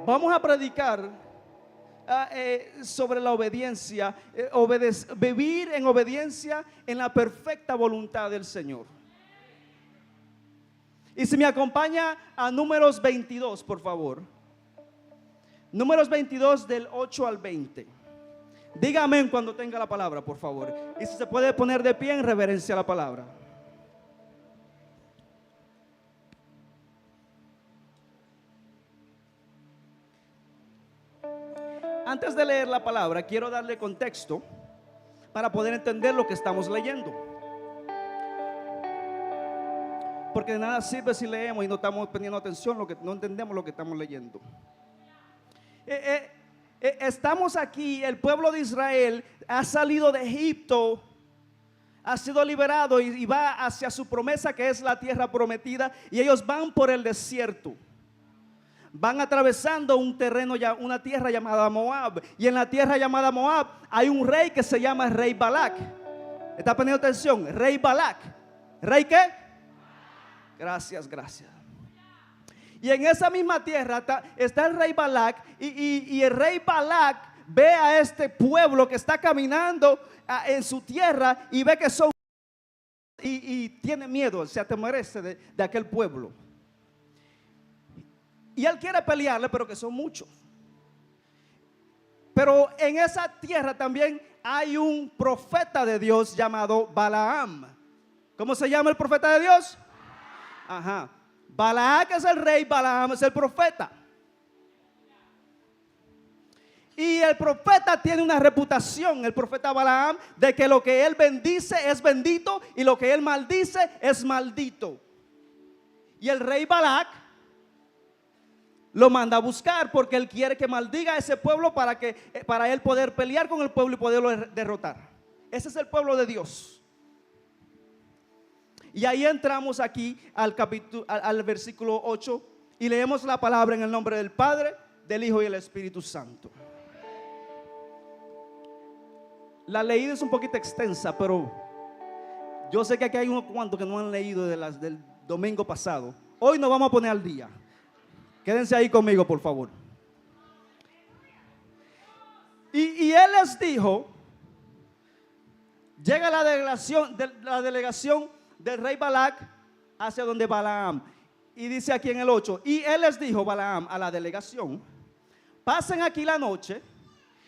Vamos a predicar sobre la obediencia, vivir en obediencia en la perfecta voluntad del Señor. Y si me acompaña a Números 22, por favor. Números 22 del 8 al 20. Dígame cuando tenga la palabra, por favor. Y si se puede poner de pie en reverencia a la palabra. Antes de leer la palabra, quiero darle contexto para poder entender lo que estamos leyendo. Porque de nada sirve si leemos y no estamos poniendo atención, no entendemos lo que estamos leyendo. Estamos aquí, el pueblo de Israel ha salido de Egipto, ha sido liberado y va hacia su promesa, que es la tierra prometida, y ellos van por el desierto. Van atravesando un terreno, una tierra llamada Moab, y en la tierra llamada Moab hay un rey que se llama Rey Balac. ¿Está poniendo atención? Rey Balac. ¿Rey qué? Gracias. Y en esa misma tierra está el rey Balac, y el rey Balac ve a este pueblo que está caminando en su tierra y ve que son y tiene miedo, se atemerece de aquel pueblo. Y él quiere pelearle, pero que son muchos. Pero en esa tierra también hay un profeta de Dios llamado Balaam. ¿Cómo se llama el profeta de Dios? Ajá. Balac es el rey, Balaam es el profeta. Y el profeta tiene una reputación, el profeta Balaam, de que lo que él bendice es bendito y lo que él maldice es maldito. Y el rey Balac lo manda a buscar porque él quiere que maldiga a ese pueblo para él poder pelear con el pueblo y poderlo derrotar. Ese es el pueblo de Dios. Y ahí entramos aquí al versículo 8 y leemos la palabra en el nombre del Padre, del Hijo y del Espíritu Santo. La leída es un poquito extensa, pero yo sé que aquí hay unos cuantos que no han leído del domingo pasado. Hoy nos vamos a poner al día. Quédense ahí conmigo, por favor. Y él les dijo, llega la delegación del rey Balac hacia donde Balaam. Y dice aquí en el 8, y él les dijo, Balaam, a la delegación: pasen aquí la noche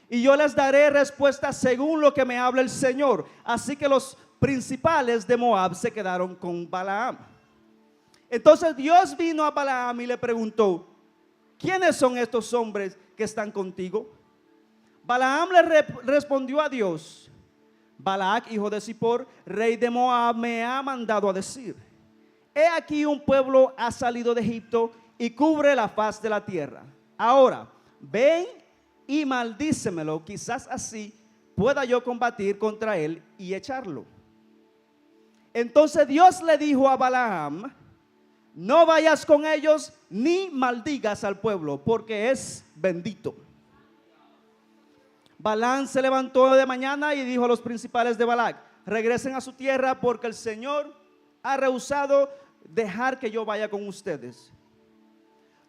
y yo les daré respuesta según lo que me habla el Señor. Así que los principales de Moab se quedaron con Balaam. Entonces Dios vino a Balaam y le preguntó: ¿quiénes son estos hombres que están contigo? Balaam le respondió a Dios: Balac, hijo de Zippor, rey de Moab, me ha mandado a decir: he aquí un pueblo ha salido de Egipto y cubre la faz de la tierra. Ahora, ven y maldícemelo, quizás así pueda yo combatir contra él y echarlo. Entonces Dios le dijo a Balaam: no vayas con ellos ni maldigas al pueblo, porque es bendito. Balaam se levantó de mañana y dijo a los principales de Balac: regresen a su tierra, porque el Señor ha rehusado dejar que yo vaya con ustedes.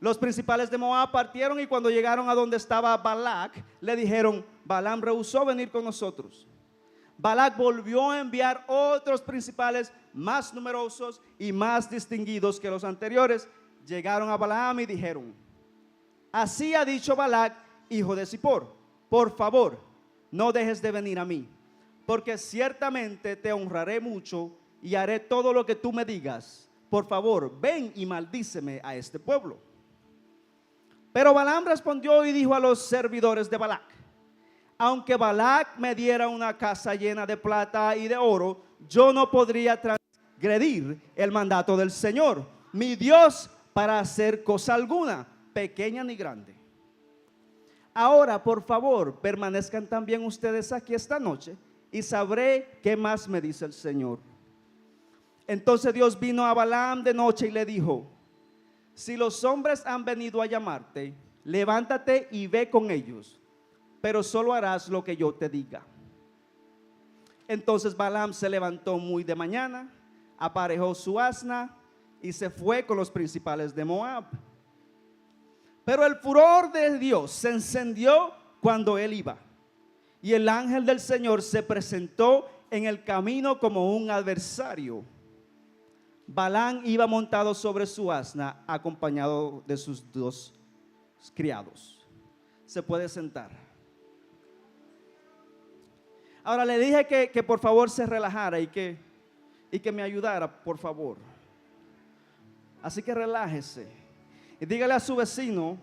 Los principales de Moab partieron, y cuando llegaron a donde estaba Balac, le dijeron: Balaam rehusó venir con nosotros. Balac volvió a enviar otros principales más numerosos y más distinguidos que los anteriores. Llegaron a Balaam y dijeron: así ha dicho Balac, hijo de Zippor: por favor, no dejes de venir a mí, porque ciertamente te honraré mucho y haré todo lo que tú me digas. Por favor, ven y maldíceme a este pueblo. Pero Balaam respondió y dijo a los servidores de Balac: aunque Balac me diera una casa llena de plata y de oro, yo no podría transgredir el mandato del Señor, mi Dios, para hacer cosa alguna, pequeña ni grande. Ahora, por favor, permanezcan también ustedes aquí esta noche y sabré qué más me dice el Señor. Entonces Dios vino a Balaam de noche y le dijo: si los hombres han venido a llamarte, levántate y ve con ellos, pero solo harás lo que yo te diga. Entonces Balaam se levantó muy de mañana, aparejó su asna y se fue con los principales de Moab. Pero el furor de Dios se encendió cuando él iba. Y el ángel del Señor se presentó en el camino como un adversario. Balaam iba montado sobre su asna, acompañado de sus 2 criados. Se puede sentar. Ahora le dije que por favor se relajara y que me ayudara, por favor. Así que relájese y dígale a su vecino: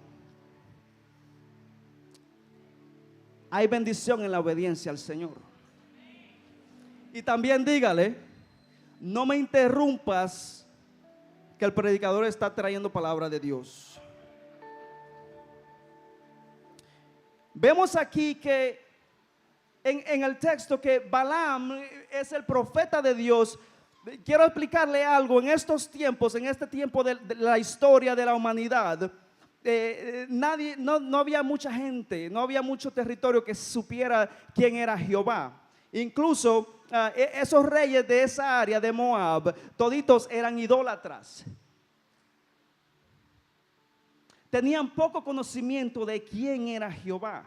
hay bendición en la obediencia al Señor. Y también dígale: no me interrumpas, que el predicador está trayendo palabra de Dios. Vemos aquí que en el texto que Balaam es el profeta de Dios. Quiero explicarle algo. En estos tiempos, en este tiempo de la historia de la humanidad, no había mucha gente, no había mucho territorio que supiera quién era Jehová. Incluso esos reyes de esa área de Moab, toditos eran idólatras. Tenían poco conocimiento de quién era Jehová.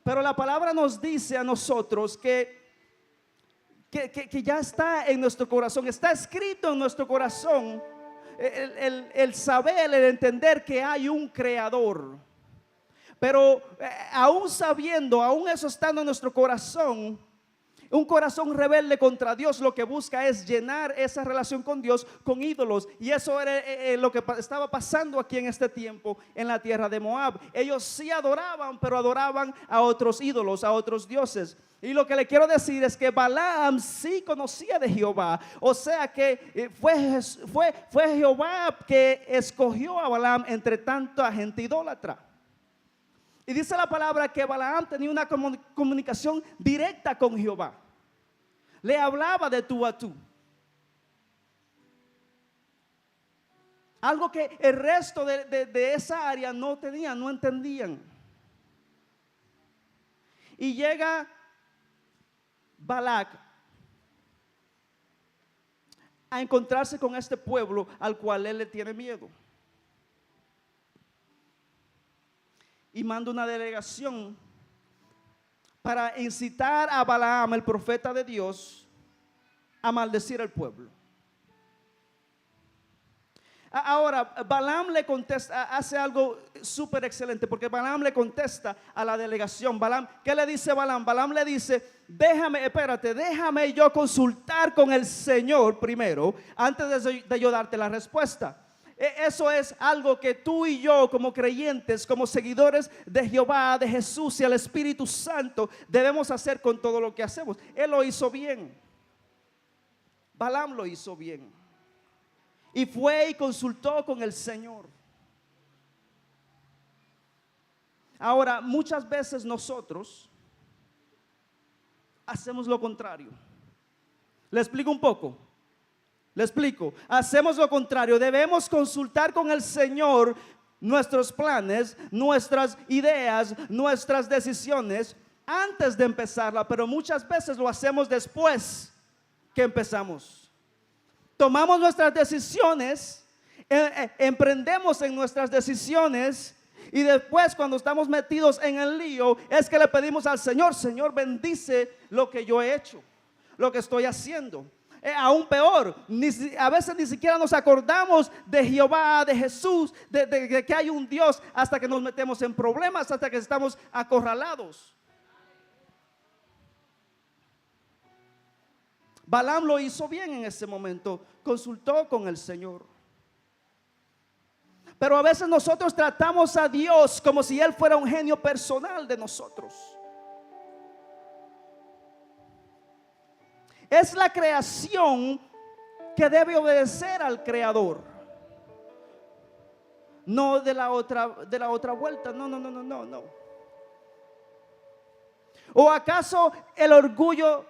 Pero la palabra nos dice a nosotros que ya está en nuestro corazón, está escrito en nuestro corazón el saber, el entender que hay un creador. Pero aún sabiendo, aún eso estando en nuestro corazón, un corazón rebelde contra Dios lo que busca es llenar esa relación con Dios con ídolos. Y eso era lo que estaba pasando aquí en este tiempo en la tierra de Moab. Ellos sí adoraban, pero adoraban a otros ídolos, a otros dioses. Y lo que le quiero decir es que Balaam sí conocía de Jehová. O sea que fue Jehová que escogió a Balaam entre tanta gente idólatra. Y dice la palabra que Balaam tenía una comunicación directa con Jehová. Le hablaba de tú a tú. Algo que el resto de esa área no tenían, no entendían. Y llega Balac a encontrarse con este pueblo al cual él le tiene miedo. Y manda una delegación para incitar a Balaam, el profeta de Dios, a maldecir al pueblo. Ahora, Balaam le contesta, hace algo súper excelente, porque Balaam le contesta a la delegación. Balaam, ¿qué le dice Balaam? Balaam le dice: déjame yo consultar con el Señor primero, antes de yo darte la respuesta. Eso es algo que tú y yo, como creyentes, como seguidores de Jehová, de Jesús y al Espíritu Santo, debemos hacer con todo lo que hacemos. Él lo hizo bien. Balaam lo hizo bien. Y fue y consultó con el Señor. Ahora, muchas veces nosotros hacemos lo contrario. Le explico un poco. Le explico. Hacemos lo contrario. Debemos consultar con el Señor nuestros planes, nuestras ideas, nuestras decisiones antes de empezarla, pero muchas veces lo hacemos después que empezamos. Tomamos nuestras decisiones, emprendemos en nuestras decisiones, y después, cuando estamos metidos en el lío, es que le pedimos al Señor: Señor, bendice lo que yo he hecho, lo que estoy haciendo. Aún peor, a veces ni siquiera nos acordamos de Jehová, de Jesús, de que hay un Dios, hasta que nos metemos en problemas, hasta que estamos acorralados. Balaam lo hizo bien en ese momento, consultó con el Señor. Pero a veces nosotros tratamos a Dios como si Él fuera un genio personal de nosotros. Es la creación que debe obedecer al Creador, no de la otra vuelta. No. ¿O acaso el orgullo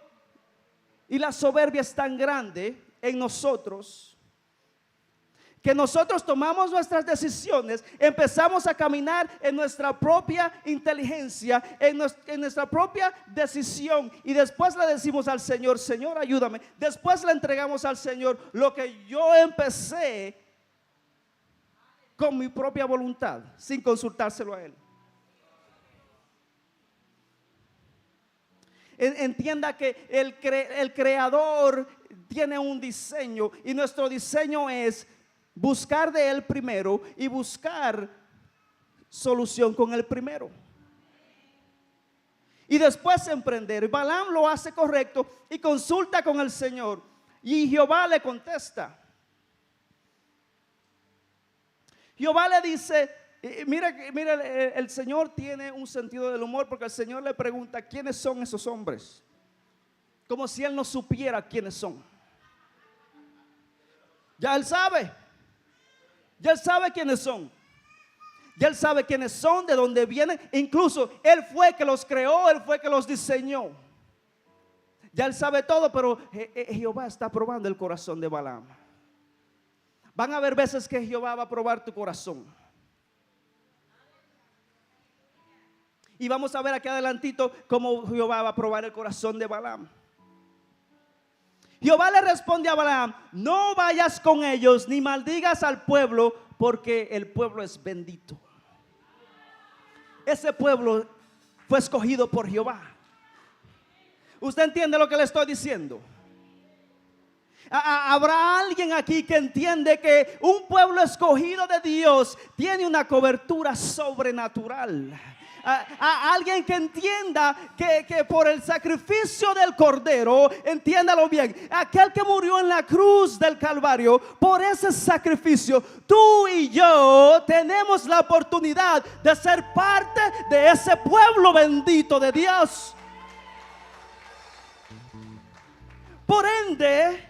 y la soberbia es tan grande en nosotros que nosotros tomamos nuestras decisiones, empezamos a caminar en nuestra propia inteligencia, en nuestra propia decisión, y después le decimos al Señor: Señor, ayúdame? Después le entregamos al Señor lo que yo empecé con mi propia voluntad, sin consultárselo a Él. Entienda que el Creador tiene un diseño y nuestro diseño es buscar de Él primero y buscar solución con Él primero. Y después emprender. Balaam lo hace correcto y consulta con el Señor. Y Jehová le contesta. Jehová le dice, mira, el Señor tiene un sentido del humor, porque el Señor le pregunta quiénes son esos hombres, como si Él no supiera quiénes son. Ya Él sabe quiénes son. Ya Él sabe quiénes son, de dónde vienen. Incluso Él fue que los creó, Él fue que los diseñó. Ya Él sabe todo, pero Jehová está probando el corazón de Balaam. Van a haber veces que Jehová va a probar tu corazón. Y vamos a ver aquí adelantito cómo Jehová va a probar el corazón de Balaam. Jehová le responde a Balaam: no vayas con ellos ni maldigas al pueblo, porque el pueblo es bendito. Ese pueblo fue escogido por Jehová. ¿Usted entiende lo que le estoy diciendo? Habrá alguien aquí que entiende que un pueblo escogido de Dios tiene una cobertura sobrenatural. Alguien que entienda que por el sacrificio del Cordero, entiéndalo bien, aquel que murió en la cruz del Calvario, por ese sacrificio, tú y yo tenemos la oportunidad de ser parte de ese pueblo bendito de Dios. Por ende,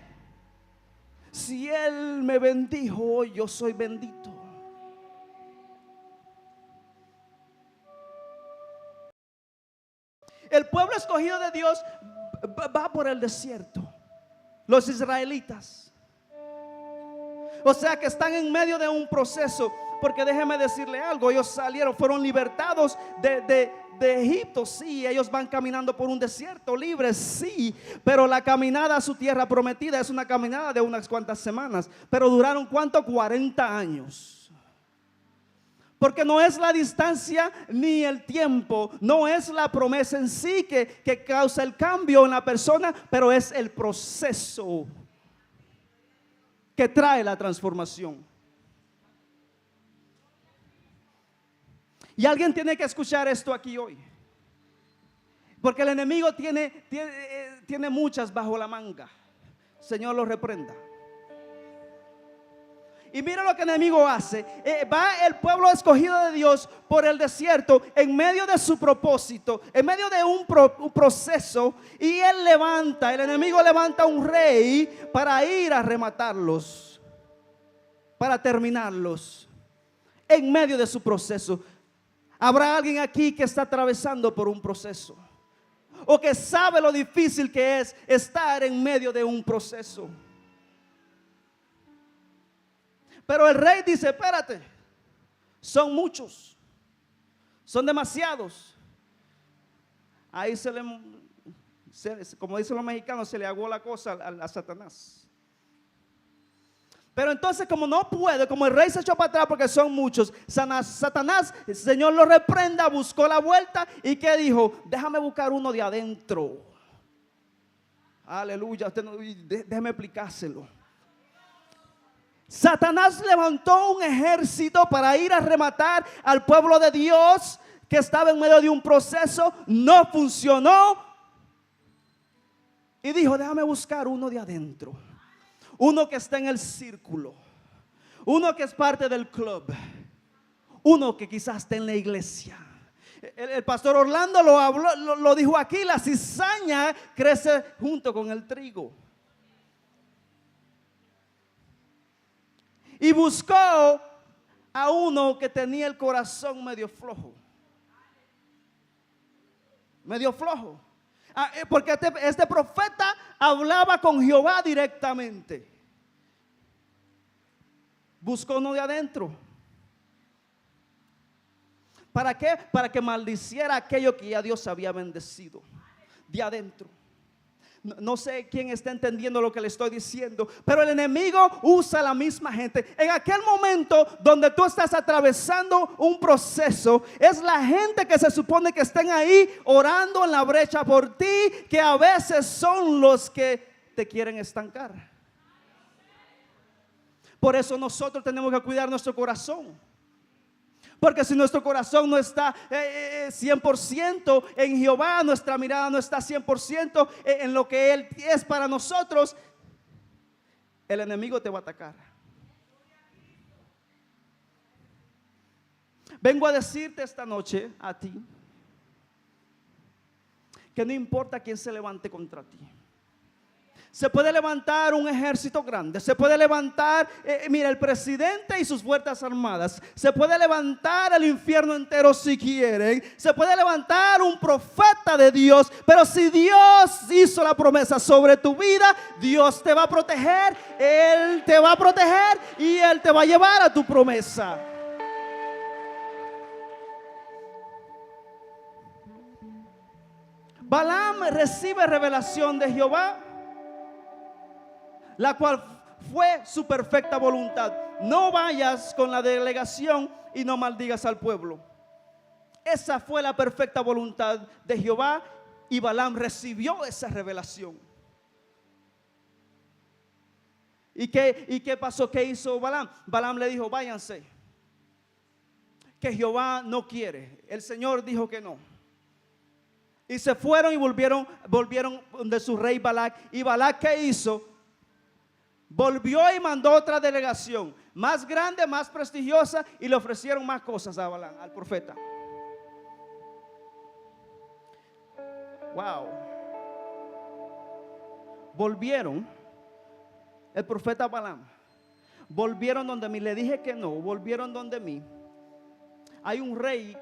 si Él me bendijo, yo soy bendito. El pueblo escogido de Dios va por el desierto. Los israelitas. O sea que están en medio de un proceso. Porque déjeme decirle algo, ellos salieron, fueron libertados de Egipto, sí. Ellos van caminando por un desierto libre, sí. Pero la caminada a su tierra prometida es una caminada de unas cuantas semanas. Pero duraron ¿cuánto? 40 años. Porque no es la distancia ni el tiempo, no es la promesa en sí que causa el cambio en la persona, pero es el proceso que trae la transformación. Y alguien tiene que escuchar esto aquí hoy, porque el enemigo tiene muchas bajo la manga. Señor lo reprenda. Y mira lo que el enemigo hace. Va el pueblo escogido de Dios por el desierto en medio de su propósito, en medio de un proceso. Y el enemigo levanta un rey para ir a rematarlos, para terminarlos en medio de su proceso. Habrá alguien aquí que está atravesando por un proceso, o que sabe lo difícil que es estar en medio de un proceso. Pero el rey dice: espérate, son muchos, son demasiados. Ahí como dicen los mexicanos, se le aguó la cosa a Satanás. Pero entonces, como no puede, como el rey se echó para atrás porque son muchos, Satanás, el Señor lo reprenda, buscó la vuelta. ¿Y qué dijo? Déjame buscar uno de adentro. Aleluya, déjeme explicárselo. Satanás levantó un ejército para ir a rematar al pueblo de Dios que estaba en medio de un proceso. No funcionó. Y dijo: déjame buscar uno de adentro. Uno que está en el círculo. Uno que es parte del club. Uno que quizás esté en la iglesia. El pastor Orlando lo dijo aquí: la cizaña crece junto con el trigo. Y buscó a uno que tenía el corazón medio flojo. Medio flojo. Porque este profeta hablaba con Jehová directamente. Buscó uno de adentro. ¿Para qué? Para que maldiciera aquello que ya Dios había bendecido. De adentro. No sé quién está entendiendo lo que le estoy diciendo, pero el enemigo usa la misma gente. En aquel momento donde tú estás atravesando un proceso, es la gente que se supone que estén ahí orando en la brecha por ti, que a veces son los que te quieren estancar. Por eso nosotros tenemos que cuidar nuestro corazón. Porque si nuestro corazón no está 100% en Jehová, nuestra mirada no está 100% en lo que Él es para nosotros, el enemigo te va a atacar. Vengo a decirte esta noche a ti que no importa quién se levante contra ti. Se puede levantar un ejército grande, se puede levantar, mira, el presidente y sus fuerzas armadas, se puede levantar el infierno entero si quieren, se puede levantar un profeta de Dios, pero si Dios hizo la promesa sobre tu vida, Dios te va a proteger, Él te va a proteger y Él te va a llevar a tu promesa. Balaam recibe revelación de Jehová, la cual fue su perfecta voluntad. No vayas con la delegación y no maldigas al pueblo. Esa fue la perfecta voluntad de Jehová y Balaam recibió esa revelación. ¿Y qué pasó? ¿Qué hizo Balaam? Balaam le dijo: váyanse, que Jehová no quiere. El Señor dijo que no. Y se fueron y volvieron de su rey Balac. Y Balac, ¿qué hizo? Volvió y mandó otra delegación, más grande, más prestigiosa, y le ofrecieron más cosas a Balaam, al profeta. Wow. Volvieron, el profeta Balaam, volvieron donde mí, le dije que no, volvieron donde mí. Hay un rey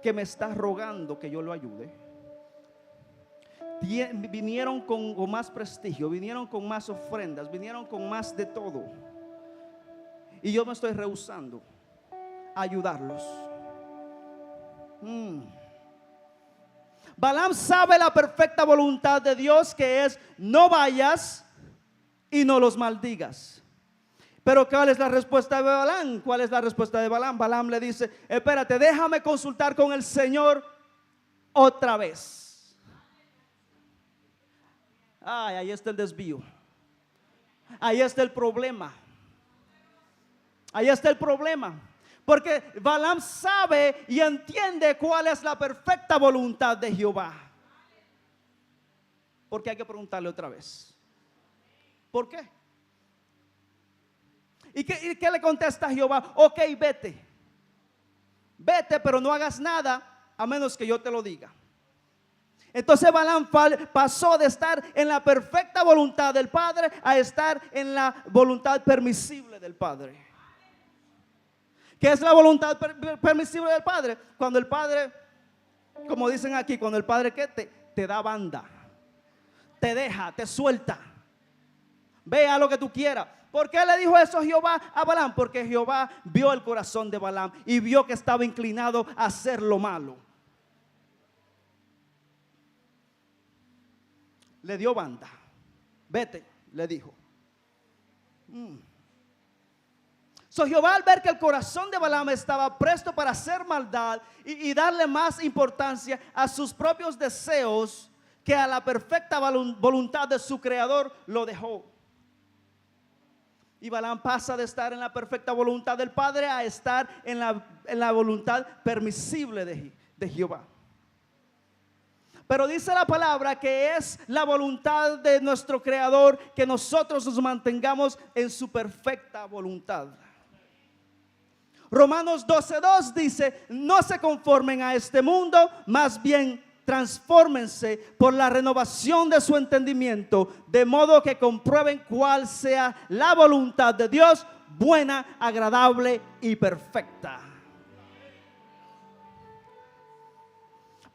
que me está rogando que yo lo ayude. Vinieron con más prestigio, vinieron con más ofrendas, vinieron con más de todo. Y yo me estoy rehusando a ayudarlos. Balaam sabe la perfecta voluntad de Dios, que es: no vayas y no los maldigas. Pero ¿cuál es la respuesta de Balaam? ¿Cuál es la respuesta de Balaam? Balaam le dice: espérate, déjame consultar con el Señor otra vez. Ay, ahí está el desvío. Ahí está el problema. Ahí está el problema. Porque Balaam sabe y entiende cuál es la perfecta voluntad de Jehová. Porque hay que preguntarle otra vez: ¿por qué? ¿Y qué le contesta Jehová? Ok, vete. Vete, pero no hagas nada a menos que yo te lo diga. Entonces Balaam pasó de estar en la perfecta voluntad del Padre a estar en la voluntad permisible del Padre. ¿Qué es la voluntad permisible del Padre? Cuando el Padre, como dicen aquí, cuando el Padre ¿qué? Te da banda, te deja, te suelta. Ve a lo que tú quieras. ¿Por qué le dijo eso Jehová a Balaam? Porque Jehová vio el corazón de Balaam y vio que estaba inclinado a hacer lo malo. Le dio banda. Vete, le dijo. Jehová, al ver que el corazón de Balaam estaba presto para hacer maldad y darle más importancia a sus propios deseos que a la perfecta voluntad de su creador, lo dejó. Y Balaam pasa de estar en la perfecta voluntad del Padre a estar en la voluntad permisible de Jehová. Pero dice la palabra que es la voluntad de nuestro Creador que nosotros nos mantengamos en su perfecta voluntad. Romanos 12:2 dice: no se conformen a este mundo, más bien transfórmense por la renovación de su entendimiento, de modo que comprueben cuál sea la voluntad de Dios, buena, agradable y perfecta.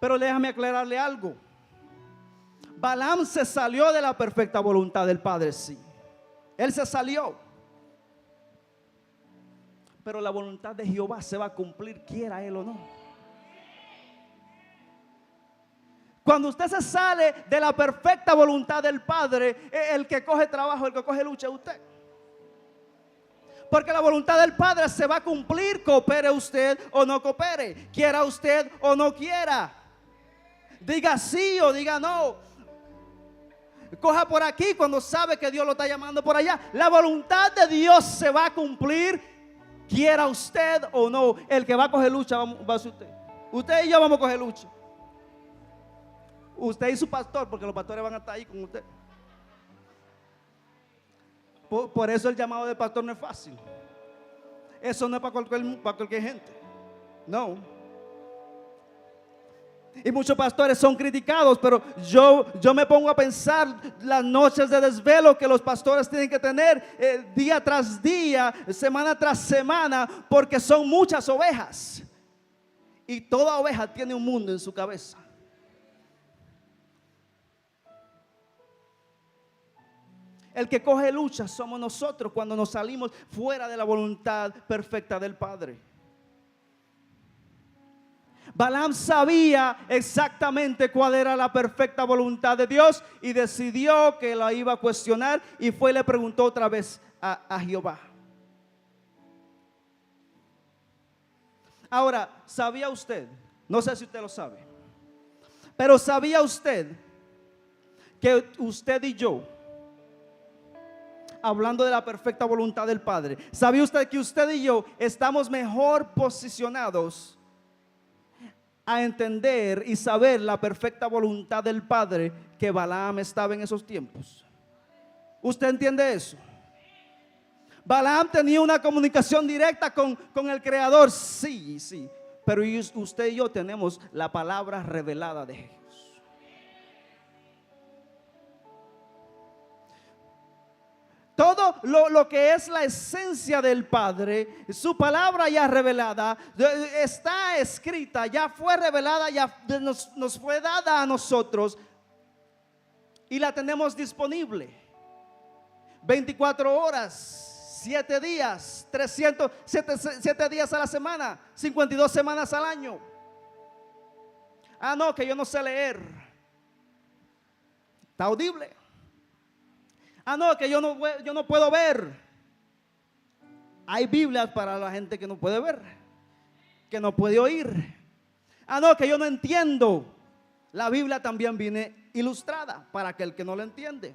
Pero déjame aclararle algo. Balaam se salió de la perfecta voluntad del Padre, sí. Él se salió. Pero la voluntad de Jehová se va a cumplir, quiera él o no. Cuando usted se sale de la perfecta voluntad del Padre, el que coge trabajo, el que coge lucha es usted. Porque la voluntad del Padre se va a cumplir, coopere usted o no coopere, quiera usted o no quiera, diga sí o diga no, coja por aquí cuando sabe que Dios lo está llamando por allá. La voluntad de Dios se va a cumplir, quiera usted o no. El que va a coger lucha va a ser usted. Usted y yo vamos a coger lucha. Usted y su pastor, porque los pastores van a estar ahí con usted. Por eso el llamado de pastor no es fácil. Eso no es para cualquier gente. No. Y muchos pastores son criticados, pero yo me pongo a pensar las noches de desvelo que los pastores tienen que tener día tras día, semana tras semana, porque son muchas ovejas. Y toda oveja tiene un mundo en su cabeza. El que coge lucha somos nosotros cuando nos salimos fuera de la voluntad perfecta del Padre. Balaam sabía exactamente cuál era la perfecta voluntad de Dios y decidió que la iba a cuestionar y fue y le preguntó otra vez a Jehová. Ahora, ¿sabía usted? No sé si usted lo sabe, pero ¿sabía usted que usted y yo, hablando de la perfecta voluntad del Padre, ¿sabía usted que usted y yo estamos mejor posicionados a entender y saber la perfecta voluntad del Padre que Balaam estaba en esos tiempos? ¿Usted entiende eso? Balaam tenía una comunicación directa con el Creador, sí, pero usted y yo tenemos la palabra revelada de Dios. Todo lo que es la esencia del Padre, su palabra ya revelada, está escrita, ya fue revelada, ya nos fue dada a nosotros y la tenemos disponible. 24 horas, 7 días, 7 días a la semana, 52 semanas al año. Ah, no, que yo no sé leer. Está audible. Ah, no, que yo no puedo ver. Hay Biblias para la gente que no puede ver, que no puede oír. Ah, no, que yo no entiendo. La Biblia también viene ilustrada para aquel que no la entiende.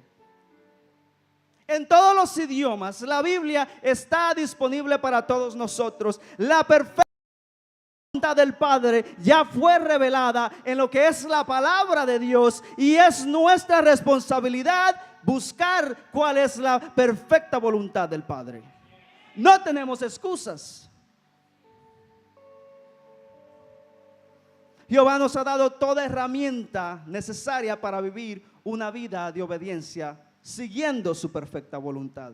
En todos los idiomas, la Biblia está disponible para todos nosotros. La perfecta voluntad del Padre ya fue revelada en lo que es la palabra de Dios y es nuestra responsabilidad buscar cuál es la perfecta voluntad del Padre. No tenemos excusas. Jehová nos ha dado toda herramienta necesaria para vivir una vida de obediencia siguiendo su perfecta voluntad.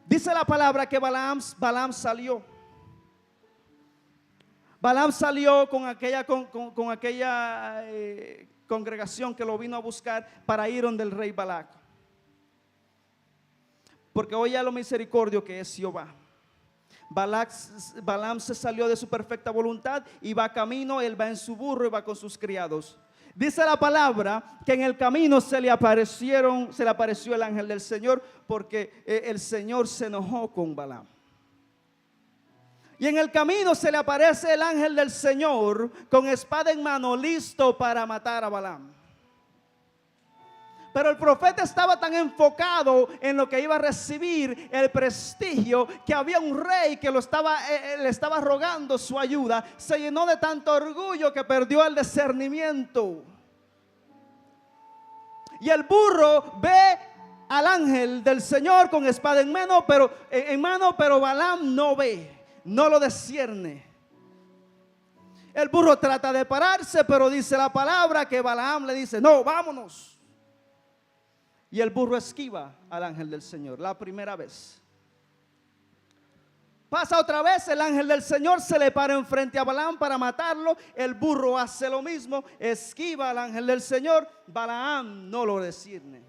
Dice la palabra que Balaam salió. Balaam salió con aquella congregación que lo vino a buscar para ir donde el rey Balac. Porque oye lo misericordio que es Jehová. Balaam se salió de su perfecta voluntad y va camino, él va en su burro y va con sus criados. Dice la palabra que en el camino se le apareció el ángel del Señor porque el Señor se enojó con Balaam. Y en el camino se le aparece el ángel del Señor con espada en mano, listo para matar a Balaam. Pero el profeta estaba tan enfocado en lo que iba a recibir el prestigio, que había un rey que le estaba rogando su ayuda. Se llenó de tanto orgullo que perdió el discernimiento. Y el burro ve al ángel del Señor con espada en mano, pero Balaam no ve. No lo discierne. El burro trata de pararse, pero dice la palabra que Balaam le dice: no, vámonos. Y el burro esquiva al ángel del Señor la primera vez. Pasa otra vez, el ángel del Señor se le para enfrente a Balaam para matarlo. El burro hace lo mismo, esquiva al ángel del Señor. Balaam no lo discierne.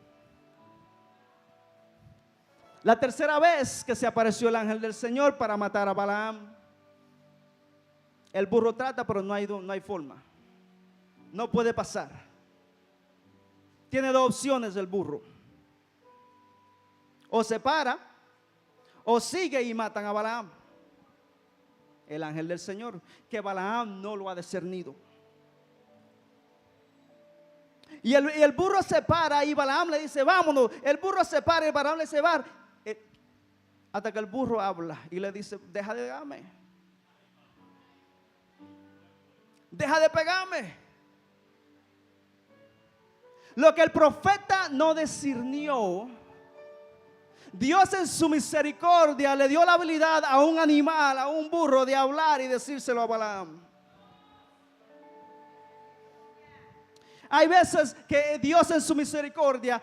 La tercera vez que se apareció el ángel del Señor para matar a Balaam, El burro trata, pero no hay forma. No puede pasar. Tiene dos opciones el burro. O se para, o sigue y matan a Balaam, el ángel del Señor, que Balaam no lo ha discernido. Y el burro se para y Balaam le dice, vámonos. El burro se para y Balaam le dice, va. Hasta que el burro habla y le dice, deja de pegarme. Deja de pegarme. Lo que el profeta no discernió, Dios en su misericordia le dio la habilidad a un animal, a un burro, de hablar y decírselo a Balaam. Hay veces que Dios en su misericordia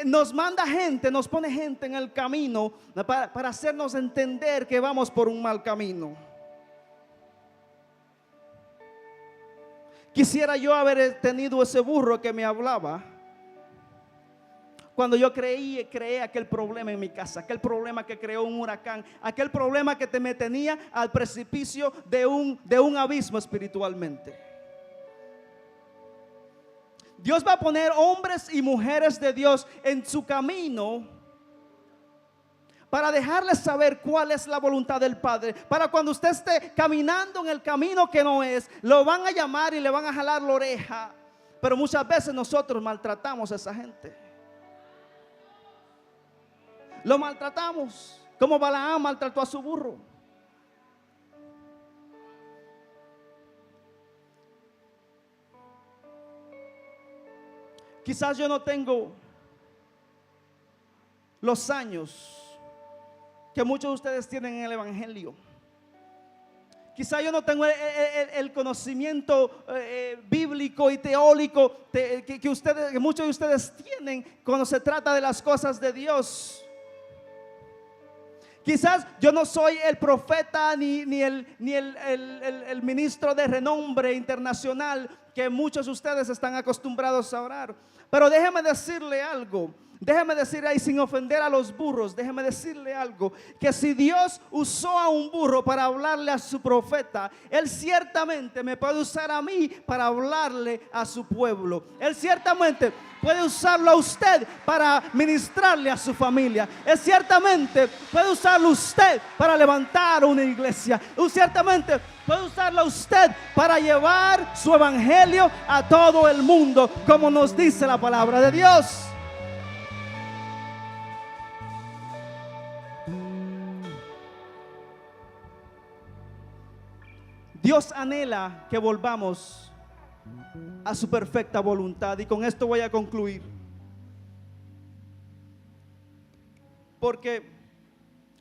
nos manda gente, nos pone gente en el camino para hacernos entender que vamos por un mal camino. Quisiera yo haber tenido ese burro que me hablaba cuando yo creé aquel problema en mi casa, aquel problema que creó un huracán, aquel problema que me tenía al precipicio de un abismo espiritualmente. Dios va a poner hombres y mujeres de Dios en su camino para dejarles saber cuál es la voluntad del Padre. Para cuando usted esté caminando en el camino que no es, lo van a llamar y le van a jalar la oreja. Pero muchas veces nosotros maltratamos a esa gente. Lo maltratamos, como Balaam maltrató a su burro. Quizás yo no tengo los años que muchos de ustedes tienen en el Evangelio. Quizás yo no tengo el conocimiento bíblico y teórico que muchos de ustedes tienen cuando se trata de las cosas de Dios. Quizás yo no soy el profeta ni el ministro de renombre internacional que muchos de ustedes están acostumbrados a orar. Pero déjeme decirle algo. Déjeme decirle ahí, sin ofender a los burros, déjeme decirle algo, que si Dios usó a un burro para hablarle a su profeta, Él ciertamente me puede usar a mí para hablarle a su pueblo. Él ciertamente puede usarlo a usted para ministrarle a su familia. Él ciertamente puede usarlo a usted para levantar una iglesia. Él ciertamente puede usarlo a usted para llevar su evangelio a todo el mundo, como nos dice la palabra de Dios. Dios anhela que volvamos a su perfecta voluntad. Y con esto voy a concluir. Porque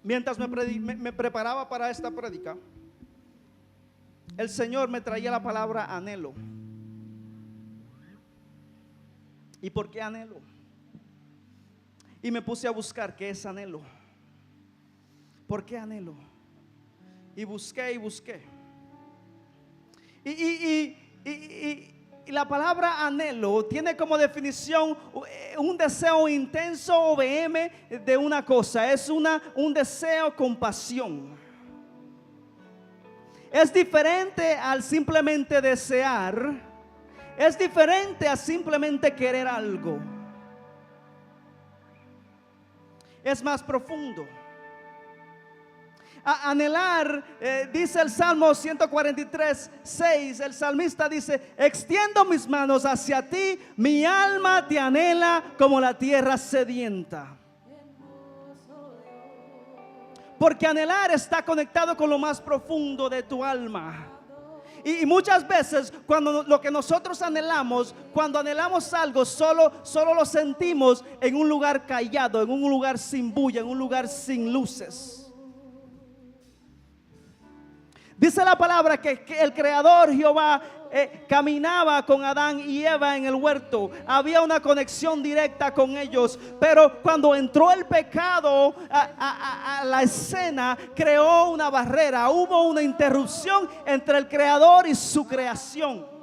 mientras me preparaba para esta prédica, el Señor me traía la palabra anhelo. ¿Y por qué anhelo? Y me puse a buscar qué es anhelo. ¿Por qué anhelo? Y busqué y busqué. Y la palabra anhelo tiene como definición un deseo intenso o veheme de una cosa. Es un deseo con pasión. Es diferente al simplemente desear. Es diferente a simplemente querer algo. Es más profundo. Anhelar, dice el Salmo 143, 6, el salmista dice: extiendo mis manos hacia ti, mi alma te anhela como la tierra sedienta. Porque anhelar está conectado con lo más profundo de tu alma. Y muchas veces cuando lo que nosotros anhelamos, cuando anhelamos algo, solo lo sentimos en un lugar callado, en un lugar sin bulla, en un lugar sin luces. Dice la palabra que el Creador Jehová caminaba con Adán y Eva en el huerto. Había una conexión directa con ellos. Pero cuando entró el pecado a la escena, creó una barrera. Hubo una interrupción entre el Creador y su creación.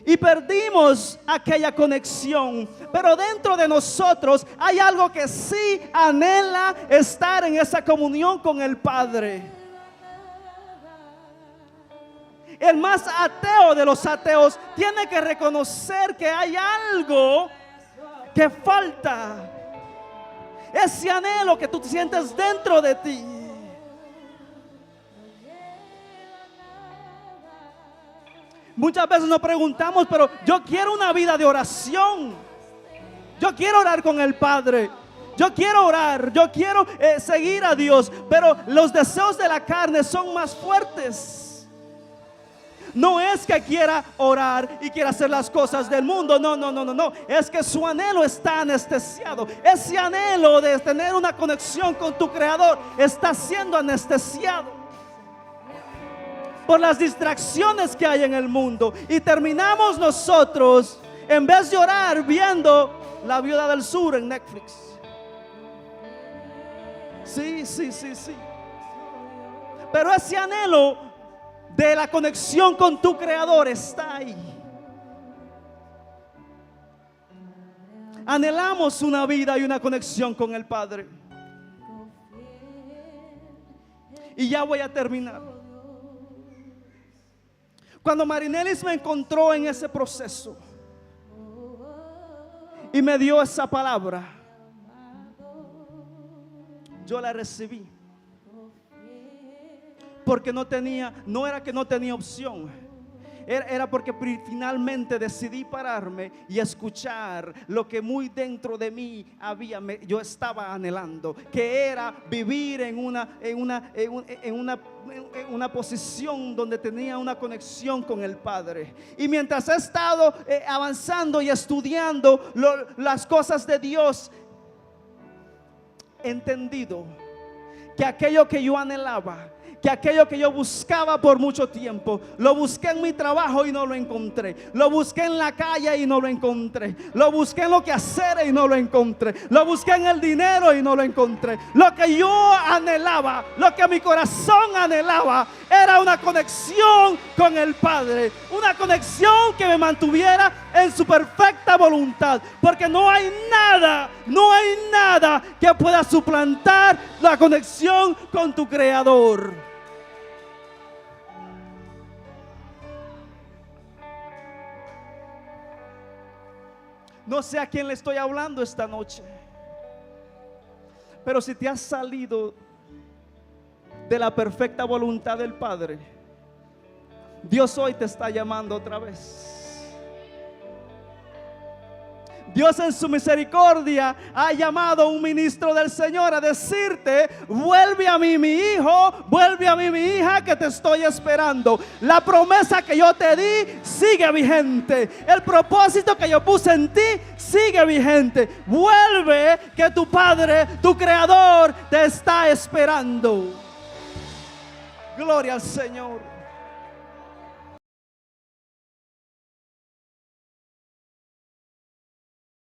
Y perdimos aquella conexión. Pero dentro de nosotros hay algo que sí anhela estar en esa comunión con el Padre. El más ateo de los ateos tiene que reconocer que hay algo que falta. Ese anhelo que tú sientes dentro de ti. Muchas veces nos preguntamos, pero yo quiero una vida de oración. Yo quiero orar con el Padre. Yo quiero orar, yo quiero seguir a Dios, pero los deseos de la carne son más fuertes. No es que quiera orar y quiera hacer las cosas del mundo, no. Es que su anhelo está anestesiado. Ese anhelo de tener una conexión con tu Creador está siendo anestesiado por las distracciones que hay en el mundo. Y terminamos nosotros, en vez de orar, viendo La Viuda del Sur en Netflix. Sí. Pero ese anhelo de la conexión con tu Creador está ahí. Anhelamos una vida y una conexión con el Padre. Y ya voy a terminar. Cuando Marinelis me encontró en ese proceso y me dio esa palabra, yo la recibí, porque no era que no tenía opción, era porque finalmente decidí pararme y escuchar lo que muy dentro de mí yo estaba anhelando, que era vivir en una posición donde tenía una conexión con el Padre. Y mientras he estado avanzando y estudiando las cosas de Dios, he entendido que aquello que yo anhelaba, que aquello que yo buscaba por mucho tiempo, lo busqué en mi trabajo y no lo encontré. Lo busqué en la calle y no lo encontré. Lo busqué en lo que hacer y no lo encontré. Lo busqué en el dinero y no lo encontré. Lo que yo anhelaba, lo que mi corazón anhelaba, era una conexión con el Padre. Una conexión que me mantuviera en su perfecta voluntad. Porque no hay nada que pueda suplantar la conexión con tu Creador. No sé a quién le estoy hablando esta noche, pero si te has salido de la perfecta voluntad del Padre, Dios hoy te está llamando otra vez. Dios en su misericordia ha llamado a un ministro del Señor a decirte: vuelve a mí, mi hijo, vuelve a mí, mi hija, que te estoy esperando. La promesa que yo te di sigue vigente. El propósito que yo puse en ti sigue vigente. Vuelve, que tu Padre, tu Creador, te está esperando. Gloria al Señor.